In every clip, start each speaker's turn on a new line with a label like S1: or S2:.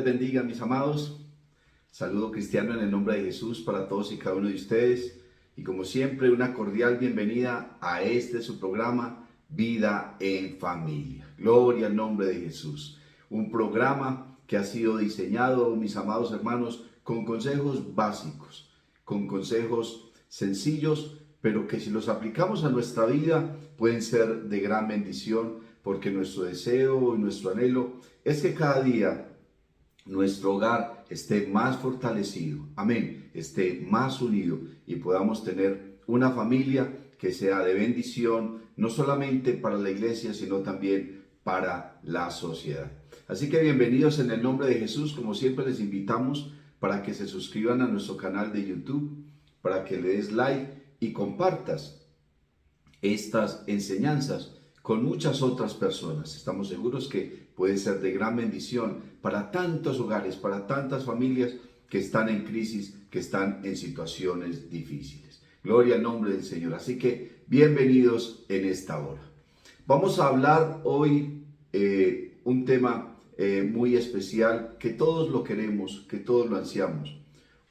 S1: les bendiga, mis amados. Saludo cristiano en el nombre de Jesús para todos y cada uno de ustedes. Y como siempre, una cordial bienvenida a su programa, Vida en Familia. Gloria al nombre de Jesús. Un programa que ha sido diseñado, mis amados hermanos, con consejos básicos, con consejos sencillos, pero que si los aplicamos a nuestra vida pueden ser de gran bendición, porque nuestro deseo y nuestro anhelo es que cada día nuestro hogar esté más fortalecido, amén, esté más unido y podamos tener una familia que sea de bendición, no solamente para la iglesia, sino también para la sociedad. Así que bienvenidos en el nombre de Jesús. Como siempre les invitamos para que se suscriban a nuestro canal de YouTube, para que le des like y compartas estas enseñanzas con muchas otras personas. Estamos seguros que puede ser de gran bendición para tantos hogares, para tantas familias que están en crisis, que están en situaciones difíciles. Gloria al nombre del Señor. Así que bienvenidos en esta hora. Vamos a hablar hoy un tema muy especial que todos lo queremos, que todos lo ansiamos.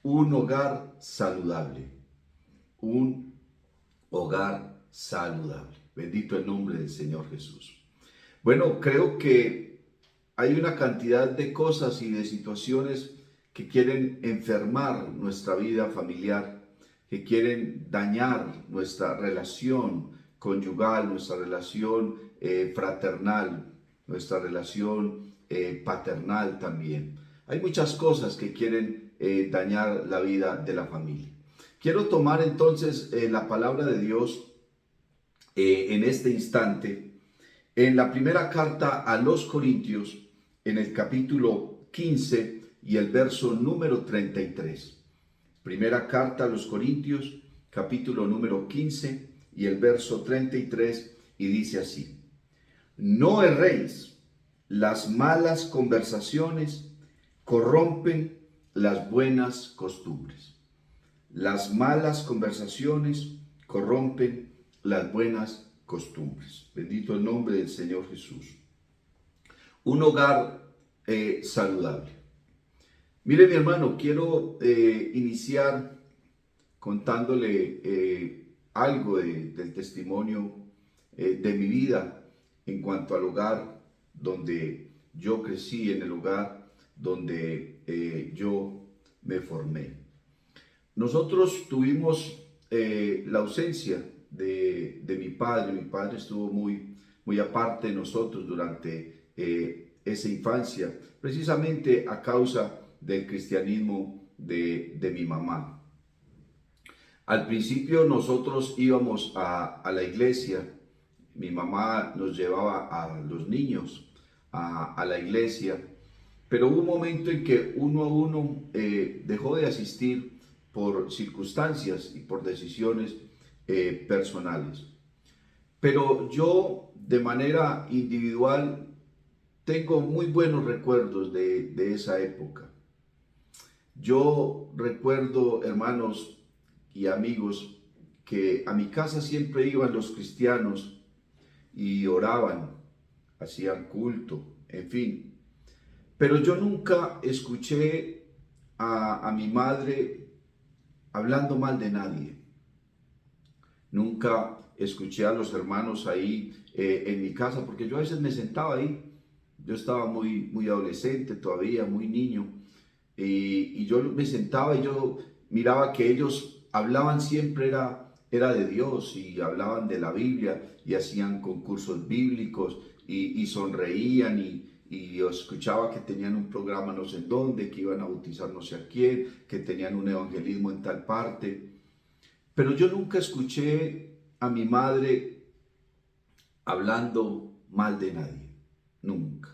S1: Un hogar saludable. Un hogar saludable. Bendito el nombre del Señor Jesús. Bueno, creo que hay una cantidad de cosas y de situaciones que quieren enfermar nuestra vida familiar, que quieren dañar nuestra relación conyugal, nuestra relación fraternal, nuestra relación paternal también. Hay muchas cosas que quieren dañar la vida de la familia. Quiero tomar entonces la palabra de Dios en este instante, en la primera carta a los Corintios, en el capítulo 15 y el verso número 33. Primera carta a los Corintios, capítulo número 15 y el verso 33, y dice así: No erréis, las malas conversaciones corrompen las buenas costumbres. Las malas conversaciones corrompen las buenas costumbres. Bendito el nombre del Señor Jesús. Un hogar saludable. Mire, mi hermano, quiero iniciar contándole algo del testimonio de mi vida en cuanto al hogar donde yo crecí, en el hogar donde yo me formé. Nosotros tuvimos la ausencia de mi padre. Mi padre estuvo muy aparte de nosotros durante esa infancia, precisamente a causa del cristianismo de mi mamá. Al principio nosotros íbamos a la iglesia. Mi mamá nos llevaba a los niños a la iglesia, pero hubo un momento en que uno a uno dejó de asistir por circunstancias y por decisiones personales. Pero yo, de manera individual, tengo muy buenos recuerdos de esa época. Yo recuerdo, hermanos y amigos, que a mi casa siempre iban los cristianos y oraban, hacían culto, en fin. Pero yo nunca escuché a mi madre hablando mal de nadie. Nunca escuché a los hermanos ahí en mi casa, porque yo a veces me sentaba ahí. Yo estaba muy adolescente todavía, muy niño, y yo me sentaba y yo miraba que ellos hablaban siempre era de Dios, y hablaban de la Biblia y hacían concursos bíblicos y sonreían, y yo escuchaba que tenían un programa no sé en dónde, que iban a bautizar no sé a quién, que tenían un evangelismo en tal parte. Pero yo nunca escuché a mi madre hablando mal de nadie, nunca,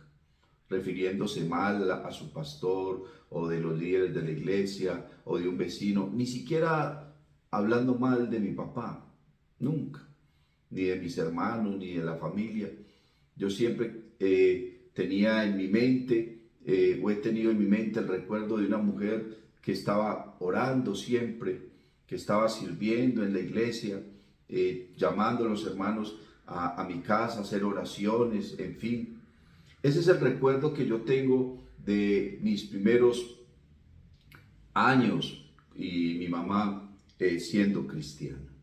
S1: refiriéndose mal a su pastor o de los líderes de la iglesia o de un vecino, ni siquiera hablando mal de mi papá, nunca, ni de mis hermanos, ni de la familia. Yo siempre tenía en mi mente, o he tenido en mi mente el recuerdo de una mujer que estaba orando siempre, que estaba sirviendo en la iglesia, llamando a los hermanos a mi casa a hacer oraciones, en fin. Ese es el recuerdo que yo tengo de mis primeros años y mi mamá siendo cristiana.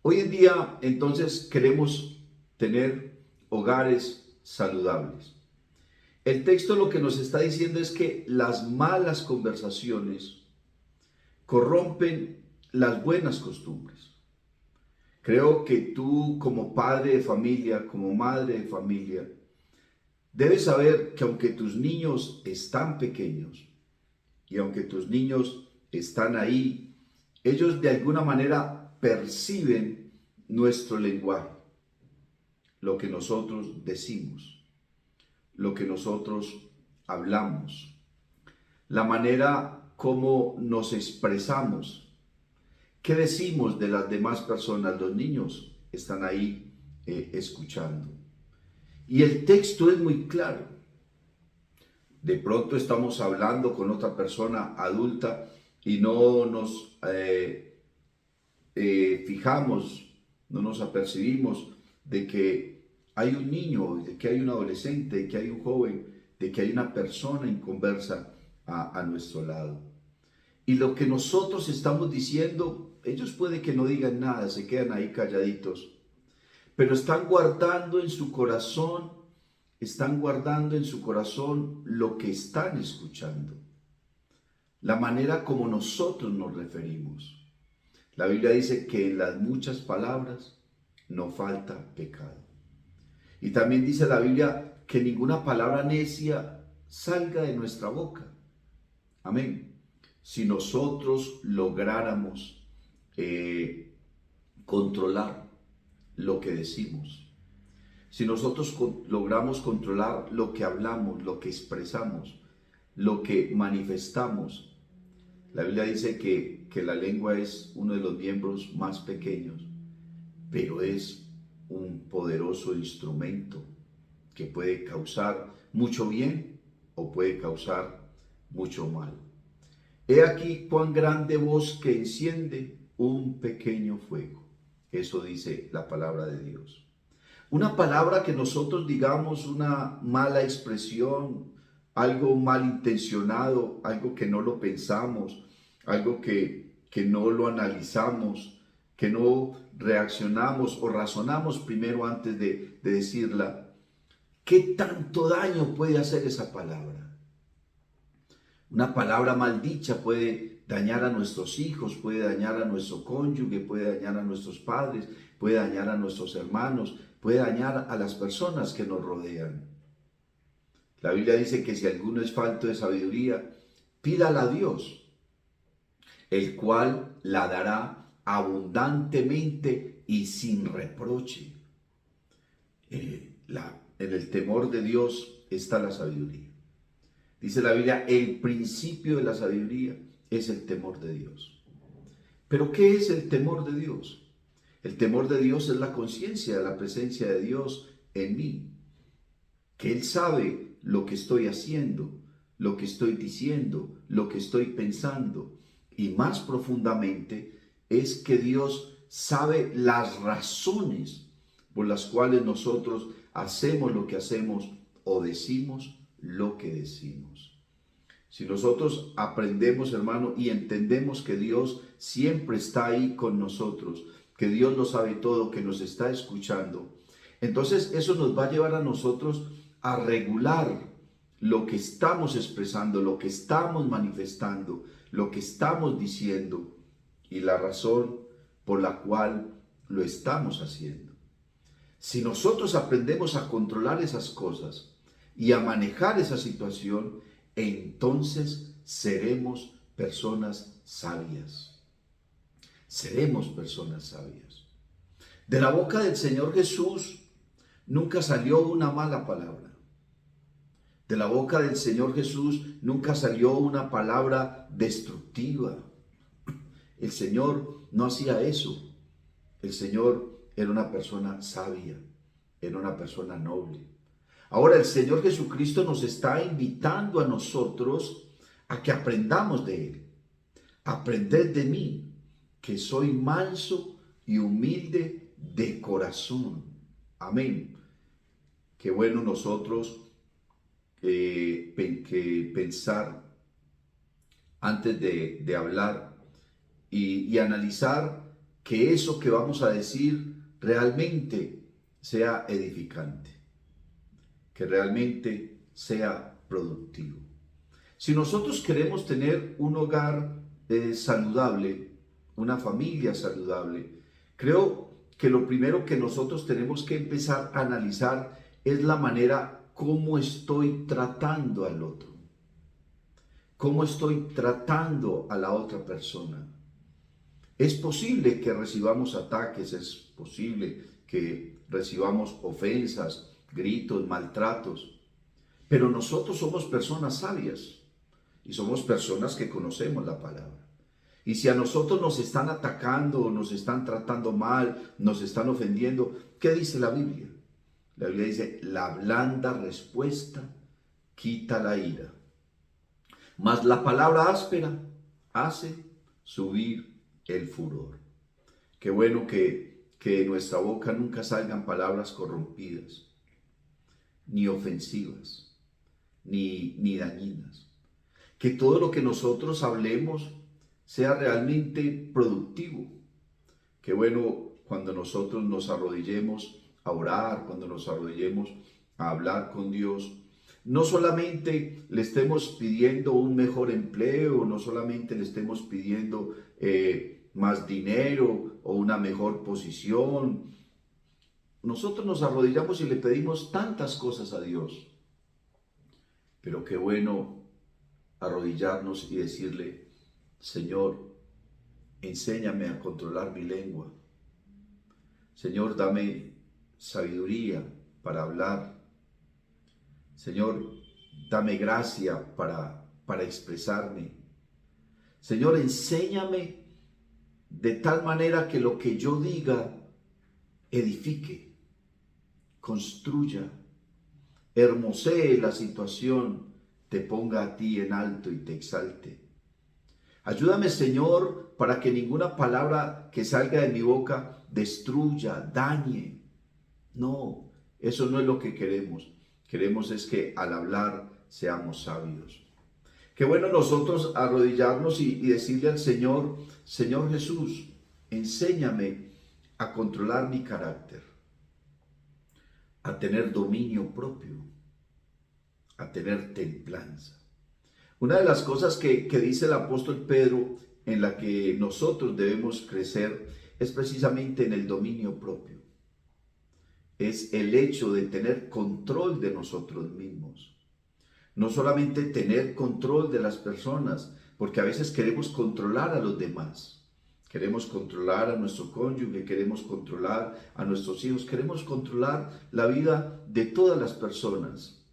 S1: Hoy en día, entonces, queremos tener hogares saludables. El texto lo que nos está diciendo es que las malas conversaciones corrompen las buenas costumbres. Creo que tú, como padre de familia, como madre de familia, debes saber que aunque tus niños están pequeños y aunque tus niños están ahí, ellos de alguna manera perciben nuestro lenguaje, lo que nosotros decimos, lo que nosotros hablamos, la manera como nos expresamos. ¿Qué decimos de las demás personas? Los niños están ahí escuchando. Y el texto es muy claro. De pronto estamos hablando con otra persona adulta y no nos fijamos, no nos apercibimos de que hay un niño, de que hay un adolescente, de que hay un joven, de que hay una persona inconversa a nuestro lado. Y lo que nosotros estamos diciendo, ellos puede que no digan nada, se quedan ahí calladitos, pero están guardando en su corazón lo que están escuchando, la manera como nosotros nos referimos. La Biblia dice que en las muchas palabras no falta pecado. Y también dice la Biblia que ninguna palabra necia salga de nuestra boca. Amén. Si nosotros lográramos controlar lo que decimos, si nosotros logramos controlar lo que hablamos, lo que expresamos, lo que manifestamos, la Biblia dice que la lengua es uno de los miembros más pequeños, pero es un poderoso instrumento que puede causar mucho bien o puede causar mucho mal. He aquí cuán grande bosque enciende un pequeño fuego. Eso dice la palabra de Dios. Una palabra que nosotros digamos, una mala expresión, algo malintencionado, algo que no lo pensamos, algo que no lo analizamos, que no reaccionamos o razonamos primero antes de decirla. ¿Qué tanto daño puede hacer esa palabra? Una palabra mal dicha puede dañar a nuestros hijos, puede dañar a nuestro cónyuge, puede dañar a nuestros padres, puede dañar a nuestros hermanos, puede dañar a las personas que nos rodean. La Biblia dice que si alguno es falto de sabiduría, pídala a Dios, el cual la dará abundantemente y sin reproche. En el temor de Dios está la sabiduría. Dice la Biblia, el principio de la sabiduría es el temor de Dios. ¿Pero qué es el temor de Dios? El temor de Dios es la conciencia de la presencia de Dios en mí. Que Él sabe lo que estoy haciendo, lo que estoy diciendo, lo que estoy pensando. Y más profundamente es que Dios sabe las razones por las cuales nosotros hacemos lo que hacemos o decimos lo que decimos. Si nosotros aprendemos, hermano, y entendemos que Dios siempre está ahí con nosotros, que Dios lo sabe todo, que nos está escuchando, entonces eso nos va a llevar a nosotros a regular lo que estamos expresando, lo que estamos manifestando, lo que estamos diciendo y la razón por la cual lo estamos haciendo. Si nosotros aprendemos a controlar esas cosas y a manejar esa situación, entonces seremos personas sabias. Seremos personas sabias. De la boca del Señor Jesús nunca salió una mala palabra. De la boca del Señor Jesús nunca salió una palabra destructiva. El Señor no hacía eso. El Señor era una persona sabia, era una persona noble. Ahora el Señor Jesucristo nos está invitando a nosotros a que aprendamos de Él. Aprended de mí, que soy manso y humilde de corazón. Amén. Qué bueno nosotros que pensar antes de hablar y analizar que eso que vamos a decir realmente sea edificante, que realmente sea productivo. Si nosotros queremos tener un hogar saludable, una familia saludable, creo que lo primero que nosotros tenemos que empezar a analizar es la manera como estoy tratando al otro, cómo estoy tratando a la otra persona. Es posible que recibamos ataques, es posible que recibamos ofensas, gritos, maltratos, pero nosotros somos personas sabias y somos personas que conocemos la palabra. Y si a nosotros nos están atacando, nos están tratando mal, nos están ofendiendo, ¿qué dice la Biblia? La Biblia dice, la blanda respuesta quita la ira, mas la palabra áspera hace subir el furor. Qué bueno que de nuestra boca nunca salgan palabras corrompidas, ni ofensivas, ni dañinas. Que todo lo que nosotros hablemos sea realmente productivo. Qué bueno cuando nosotros nos arrodillemos a orar, cuando nos arrodillemos a hablar con Dios. No solamente le estemos pidiendo un mejor empleo, no solamente le estemos pidiendo más dinero o una mejor posición. Nosotros nos arrodillamos y le pedimos tantas cosas a Dios. Pero qué bueno arrodillarnos y decirle, Señor, enséñame a controlar mi lengua. Señor, dame sabiduría para hablar. Señor, dame gracia para expresarme. Señor, enséñame de tal manera que lo que yo diga edifique, construya, hermosee la situación, te ponga a ti en alto y te exalte. Ayúdame, Señor, para que ninguna palabra que salga de mi boca destruya, dañe. No, eso no es lo que queremos. Queremos es que al hablar seamos sabios. Qué bueno nosotros arrodillarnos y decirle al Señor, Señor Jesús, enséñame a controlar mi carácter, a tener dominio propio, a tener templanza. Una de las cosas que dice el apóstol Pedro en la que nosotros debemos crecer es precisamente en el dominio propio. Es el hecho de tener control de nosotros mismos. No solamente tener control de las personas, porque a veces queremos controlar a los demás. Queremos controlar a nuestro cónyuge, queremos controlar a nuestros hijos, queremos controlar la vida de todas las personas.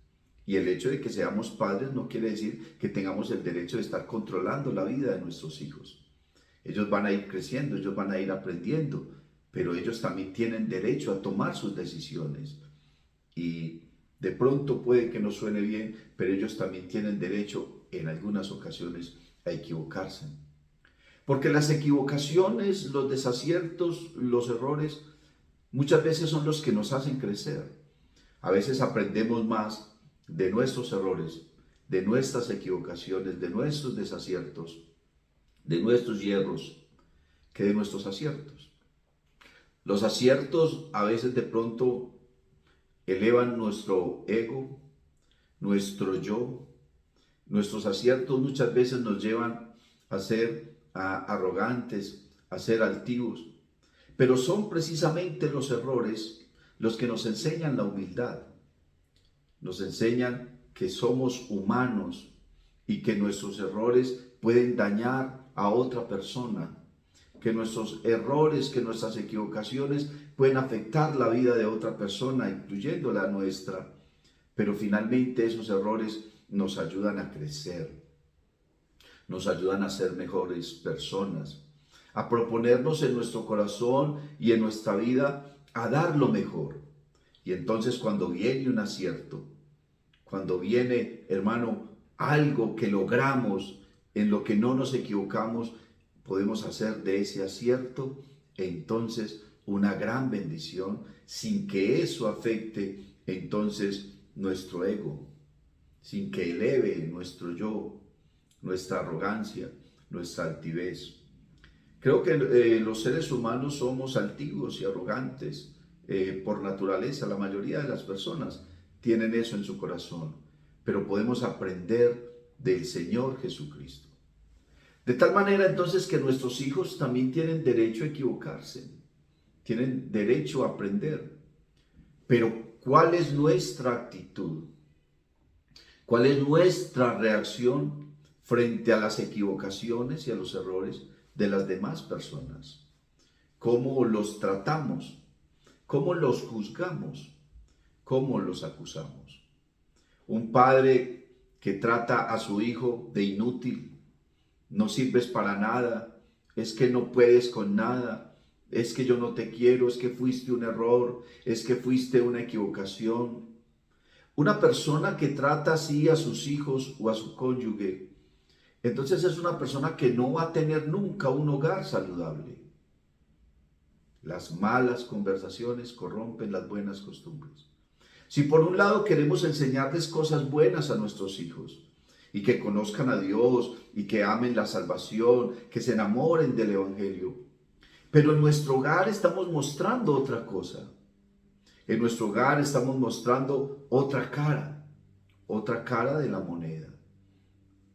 S1: Y el hecho de que seamos padres no quiere decir que tengamos el derecho de estar controlando la vida de nuestros hijos. Ellos van a ir creciendo, ellos van a ir aprendiendo, pero ellos también tienen derecho a tomar sus decisiones. Y de pronto puede que no suene bien, pero ellos también tienen derecho en algunas ocasiones a equivocarse. Porque las equivocaciones, los desaciertos, los errores, muchas veces son los que nos hacen crecer. A veces aprendemos más de nuestros errores, de nuestras equivocaciones, de nuestros desaciertos, de nuestros hierros, que de nuestros aciertos. Los aciertos a veces de pronto elevan nuestro ego, nuestro yo. Nuestros aciertos muchas veces nos llevan a ser arrogantes, a ser altivos. Pero son precisamente los errores los que nos enseñan la humildad. Nos enseñan que somos humanos y que nuestros errores pueden dañar a otra persona, que nuestros errores, que nuestras equivocaciones pueden afectar la vida de otra persona, incluyendo la nuestra. Pero finalmente esos errores nos ayudan a crecer, nos ayudan a ser mejores personas, a proponernos en nuestro corazón y en nuestra vida a dar lo mejor. Y entonces cuando viene un acierto, cuando viene, hermano, algo que logramos, en lo que no nos equivocamos, podemos hacer de ese acierto entonces una gran bendición sin que eso afecte entonces nuestro ego, sin que eleve nuestro yo, nuestra arrogancia, nuestra altivez. Creo que los seres humanos somos altivos y arrogantes por naturaleza. La mayoría de las personas tienen eso en su corazón, pero podemos aprender del Señor Jesucristo. De tal manera entonces que nuestros hijos también tienen derecho a equivocarse, tienen derecho a aprender. Pero ¿cuál es nuestra actitud? ¿Cuál es nuestra reacción frente a las equivocaciones y a los errores de las demás personas? ¿Cómo los tratamos? ¿Cómo los juzgamos? ¿Cómo los acusamos? Un padre que trata a su hijo de inútil, no sirves para nada, es que no puedes con nada, es que yo no te quiero, es que fuiste un error, es que fuiste una equivocación. Una persona que trata así a sus hijos o a su cónyuge, entonces es una persona que no va a tener nunca un hogar saludable. Las malas conversaciones corrompen las buenas costumbres. Si por un lado queremos enseñarles cosas buenas a nuestros hijos y que conozcan a Dios y que amen la salvación, que se enamoren del Evangelio, pero en nuestro hogar estamos mostrando otra cosa. En nuestro hogar estamos mostrando otra cara de la moneda.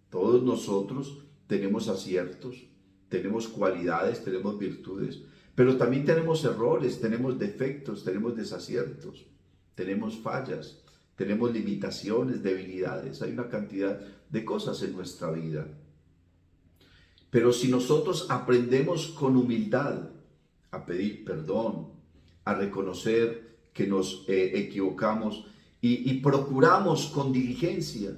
S1: Todos nosotros tenemos aciertos, tenemos cualidades, tenemos virtudes, pero también tenemos errores, tenemos defectos, tenemos desaciertos, tenemos fallas, tenemos limitaciones, debilidades. Hay una cantidad de cosas en nuestra vida. Pero si nosotros aprendemos con humildad a pedir perdón, a reconocer que nos equivocamos y procuramos con diligencia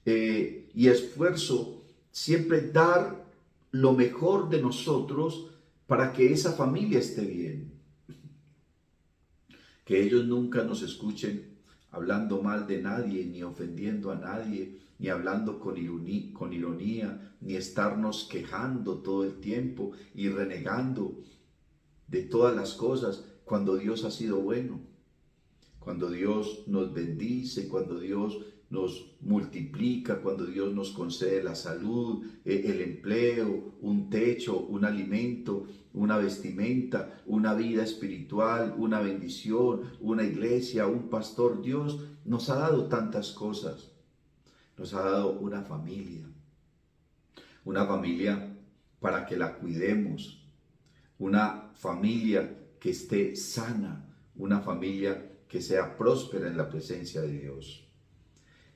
S1: y esfuerzo siempre dar lo mejor de nosotros para que esa familia esté bien. Que ellos nunca nos escuchen hablando mal de nadie, ni ofendiendo a nadie, ni hablando con ironía, ni estarnos quejando todo el tiempo y renegando de todas las cosas cuando Dios ha sido bueno, cuando Dios nos bendice, cuando Dios nos multiplica, cuando Dios nos concede la salud, el empleo, un techo, un alimento, una vestimenta, una vida espiritual, una bendición, una iglesia, un pastor. Dios nos ha dado tantas cosas. Nos ha dado una familia para que la cuidemos, una familia que esté sana, una familia que sea próspera en la presencia de Dios.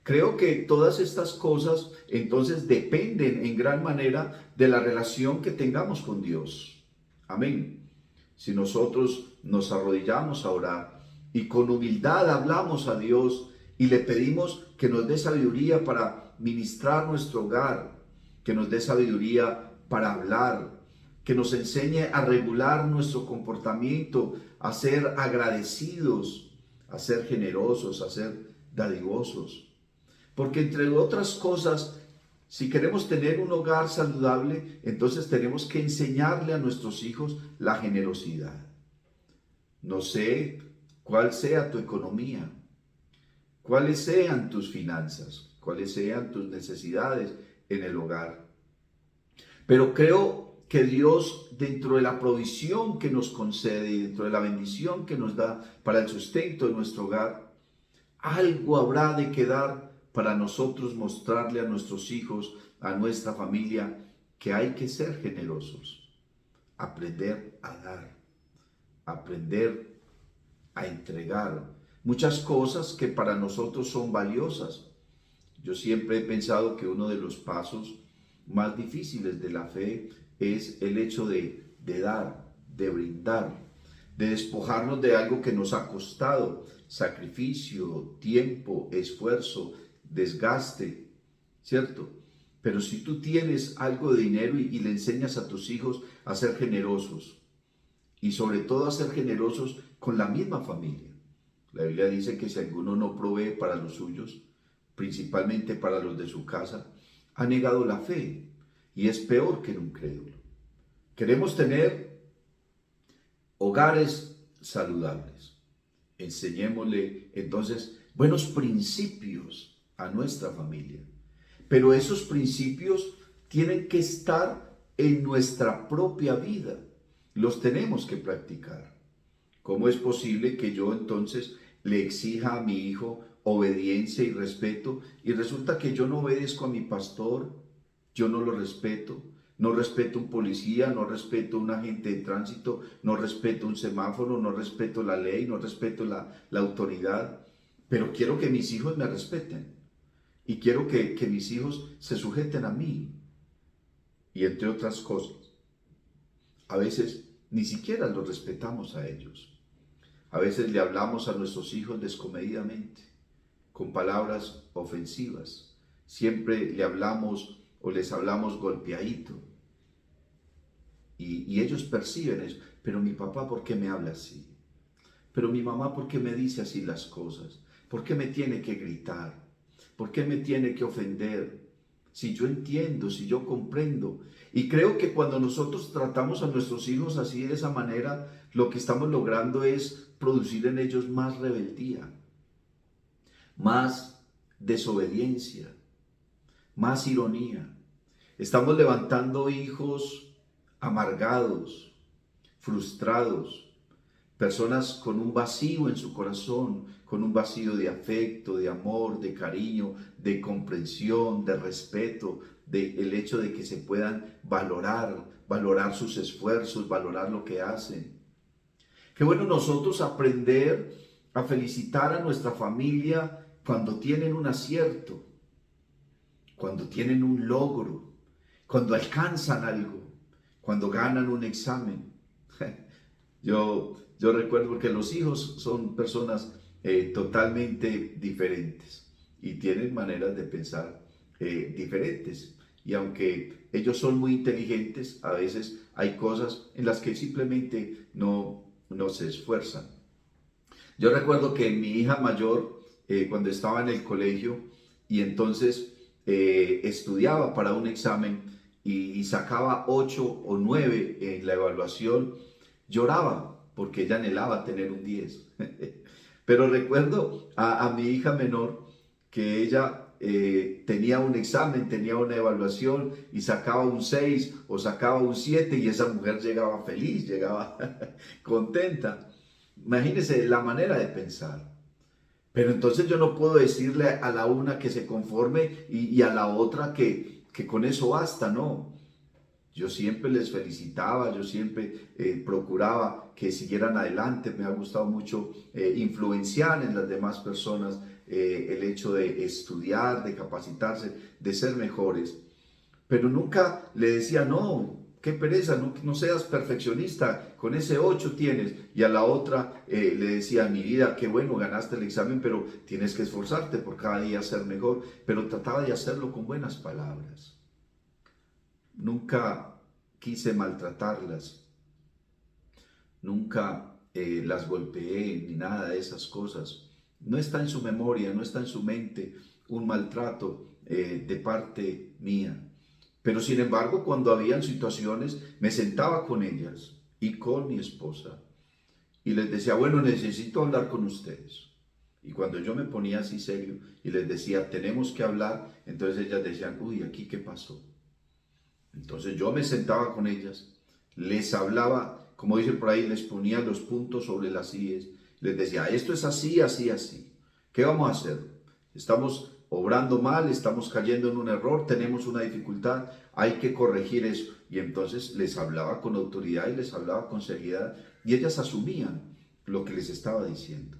S1: Creo que todas estas cosas entonces dependen en gran manera de la relación que tengamos con Dios. Amén. Si nosotros nos arrodillamos a orar y con humildad hablamos a Dios y le pedimos que nos dé sabiduría para ministrar nuestro hogar, que nos dé sabiduría para hablar, que nos enseñe a regular nuestro comportamiento, a ser agradecidos, a ser generosos, a ser dadivosos. Porque entre otras cosas, si queremos tener un hogar saludable, entonces tenemos que enseñarle a nuestros hijos la generosidad. No sé cuál sea tu economía, cuáles sean tus finanzas, cuáles sean tus necesidades en el hogar. Pero creo que Dios, dentro de la provisión que nos concede y dentro de la bendición que nos da para el sustento de nuestro hogar, algo habrá de quedar para nosotros mostrarle a nuestros hijos, a nuestra familia, que hay que ser generosos, aprender a dar, aprender a entregar muchas cosas que para nosotros son valiosas. Yo siempre he pensado que uno de los pasos más difíciles de la fe es el hecho de dar, de brindar, de despojarnos de algo que nos ha costado sacrificio, tiempo, esfuerzo, desgaste, ¿cierto? Pero si tú tienes algo de dinero y le enseñas a tus hijos a ser generosos y sobre todo a ser generosos con la misma familia. La Biblia dice que si alguno no provee para los suyos, principalmente para los de su casa, ha negado la fe y es peor que un incrédulo. Queremos tener hogares saludables. Enseñémosle entonces buenos principios a nuestra familia. Pero esos principios tienen que estar en nuestra propia vida. Los tenemos que practicar. ¿Cómo es posible que yo entonces le exija a mi hijo obediencia y respeto y resulta que yo no obedezco a mi pastor, yo no lo respeto, no respeto un policía, no respeto un agente de tránsito, no respeto un semáforo, no respeto la ley, no respeto la autoridad, pero quiero que mis hijos me respeten y quiero que mis hijos se sujeten a mí y entre otras cosas? A veces ni siquiera los respetamos a ellos. A veces le hablamos a nuestros hijos descomedidamente, con palabras ofensivas. Siempre le hablamos o les hablamos golpeadito. Y ellos perciben eso. Pero mi papá, ¿por qué me habla así? Pero mi mamá, ¿por qué me dice así las cosas? ¿Por qué me tiene que gritar? ¿Por qué me tiene que ofender? Si yo entiendo, si yo comprendo. Y creo que cuando nosotros tratamos a nuestros hijos así, de esa manera, lo que estamos logrando es producir en ellos más rebeldía, más desobediencia, más ironía. Estamos levantando hijos amargados, frustrados, personas con un vacío en su corazón, con un vacío de afecto, de amor, de cariño, de comprensión, de respeto, el hecho de que se puedan valorar sus esfuerzos, valorar lo que hacen. Qué bueno nosotros aprender a felicitar a nuestra familia cuando tienen un acierto, cuando tienen un logro, cuando alcanzan algo, cuando ganan un examen. Yo recuerdo porque los hijos son personas totalmente diferentes y tienen maneras de pensar diferentes. Y aunque ellos son muy inteligentes, a veces hay cosas en las que simplemente no se esfuerzan. Yo recuerdo que mi hija mayor, cuando estaba en el colegio y entonces estudiaba para un examen y sacaba 8 o 9 en la evaluación, lloraba porque ella anhelaba tener un 10. Pero recuerdo a mi hija menor que ella tenía un examen, tenía una evaluación y sacaba un 6 o sacaba un 7 y esa mujer llegaba feliz, llegaba contenta. Imagínense la manera de pensar. Pero entonces yo no puedo decirle a la una que se conforme y a la otra que con eso basta, no. Yo siempre les felicitaba, yo siempre procuraba que siguieran adelante. Me ha gustado mucho influenciar en las demás personas el hecho de estudiar, de capacitarse, de ser mejores. Pero nunca le decía, no, qué pereza, no seas perfeccionista, con ese 8 tienes. Y a la otra le decía, mi vida, qué bueno, ganaste el examen, pero tienes que esforzarte por cada día ser mejor. Pero trataba de hacerlo con buenas palabras. Nunca quise maltratarlas, nunca las golpeé ni nada de esas cosas. No está en su memoria, no está en su mente un maltrato de parte mía. Pero sin embargo, cuando habían situaciones, me sentaba con ellas y con mi esposa y les decía, bueno, necesito hablar con ustedes. Y cuando yo me ponía así serio y les decía, tenemos que hablar, entonces ellas decían, uy, ¿aquí qué pasó? Entonces yo me sentaba con ellas, les hablaba, como dice por ahí, les ponía los puntos sobre las íes, les decía, esto es así, así, así. ¿Qué vamos a hacer? Estamos obrando mal, estamos cayendo en un error, tenemos una dificultad, hay que corregir eso. Y entonces les hablaba con autoridad y les hablaba con seriedad y ellas asumían lo que les estaba diciendo.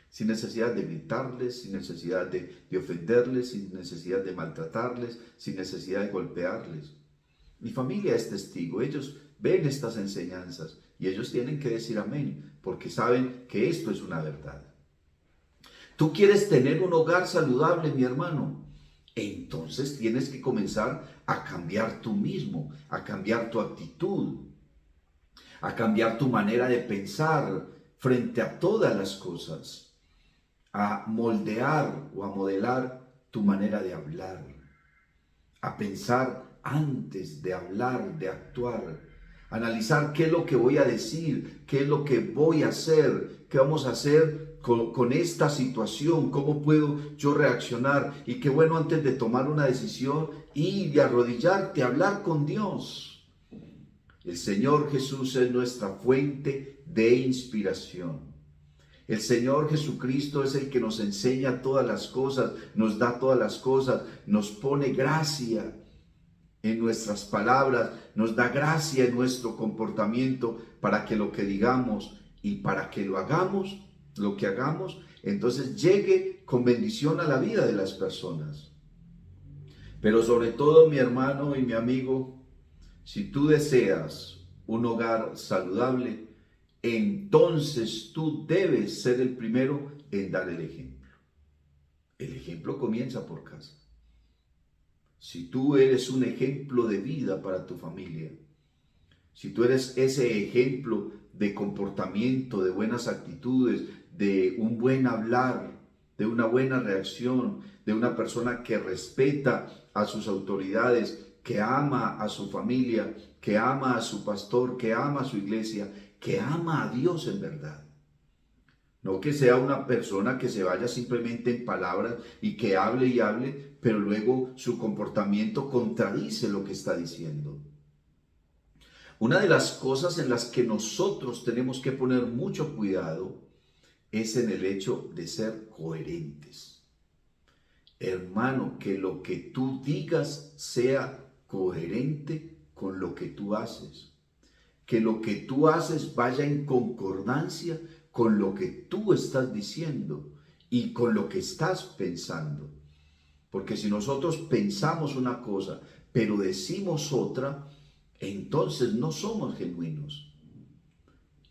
S1: Sin necesidad de gritarles, sin necesidad de ofenderles, sin necesidad de maltratarles, sin necesidad de golpearles. Mi familia es testigo, ellos ven estas enseñanzas y ellos tienen que decir amén, porque saben que esto es una verdad. ¿Tú quieres tener un hogar saludable, mi hermano? Entonces tienes que comenzar a cambiar tú mismo, a cambiar tu actitud, a cambiar tu manera de pensar frente a todas las cosas, a moldear o a modelar tu manera de hablar, a pensar antes de hablar, de actuar, analizar qué es lo que voy a decir, qué es lo que voy a hacer, qué vamos a hacer con esta situación? ¿Cómo puedo yo reaccionar? Y qué bueno, antes de tomar una decisión, ir y arrodillarte, hablar con Dios. El Señor Jesús es nuestra fuente de inspiración. El Señor Jesucristo es el que nos enseña todas las cosas, nos da todas las cosas, nos pone gracia en nuestras palabras, nos da gracia en nuestro comportamiento para que lo que digamos y para que lo hagamos, lo que hagamos, entonces llegue con bendición a la vida de las personas. Pero sobre todo, mi hermano y mi amigo, si tú deseas un hogar saludable, entonces tú debes ser el primero en dar el ejemplo. El ejemplo comienza por casa. Si tú eres un ejemplo de vida para tu familia, si tú eres ese ejemplo de comportamiento, de buenas actitudes, de un buen hablar, de una buena reacción, de una persona que respeta a sus autoridades, que ama a su familia, que ama a su pastor, que ama a su iglesia, que ama a Dios en verdad. No que sea una persona que se vaya simplemente en palabras y que hable y hable, pero luego su comportamiento contradice lo que está diciendo. Una de las cosas en las que nosotros tenemos que poner mucho cuidado es en el hecho de ser coherentes. Hermano, que lo que tú digas sea coherente con lo que tú haces. Que lo que tú haces vaya en concordancia con lo que tú estás diciendo y con lo que estás pensando. Porque si nosotros pensamos una cosa, pero decimos otra, entonces no somos genuinos.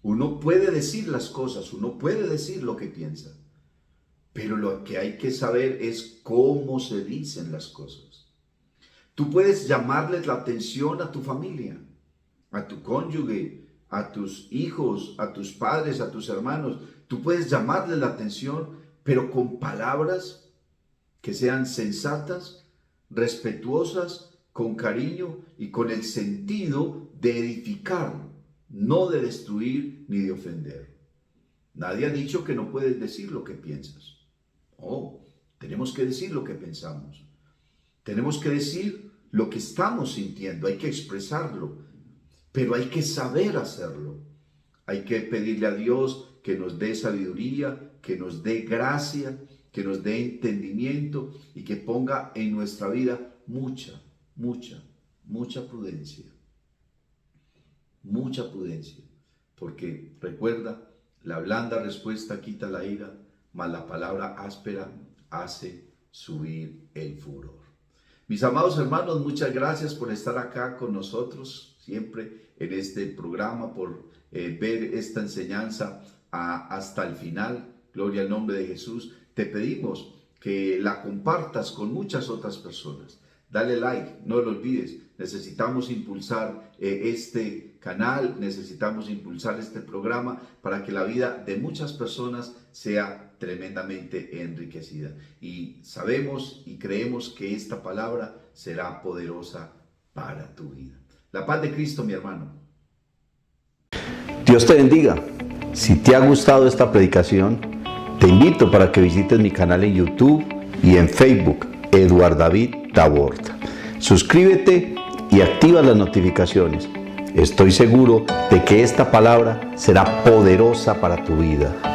S1: Uno puede decir las cosas, uno puede decir lo que piensa, pero lo que hay que saber es cómo se dicen las cosas. Tú puedes llamarles la atención a tu familia, a tu cónyuge, a tus hijos, a tus padres, a tus hermanos. Tú puedes llamarles la atención, pero con palabras que sean sensatas, respetuosas, con cariño y con el sentido de edificar, no de destruir ni de ofender. Nadie ha dicho que no puedes decir lo que piensas. Oh, tenemos que decir lo que pensamos. Tenemos que decir lo que estamos sintiendo, hay que expresarlo, pero hay que saber hacerlo. Hay que pedirle a Dios que nos dé sabiduría, que nos dé gracia, que nos dé entendimiento y que ponga en nuestra vida mucha prudencia. Mucha prudencia. Porque recuerda, la blanda respuesta quita la ira, mas la palabra áspera hace subir el furor. Mis amados hermanos, muchas gracias por estar acá con nosotros siempre en este programa, por ver esta enseñanza hasta el final. Gloria al nombre de Jesús. Te pedimos que la compartas con muchas otras personas. Dale like, no lo olvides. Necesitamos impulsar este canal, necesitamos impulsar este programa para que la vida de muchas personas sea tremendamente enriquecida. Y sabemos y creemos que esta palabra será poderosa para tu vida. La paz de Cristo, mi hermano.
S2: Dios te bendiga. Si te ha gustado esta predicación, te invito para que visites mi canal en YouTube y en Facebook, Eduard David Taborda. Suscríbete y activa las notificaciones. Estoy seguro de que esta palabra será poderosa para tu vida.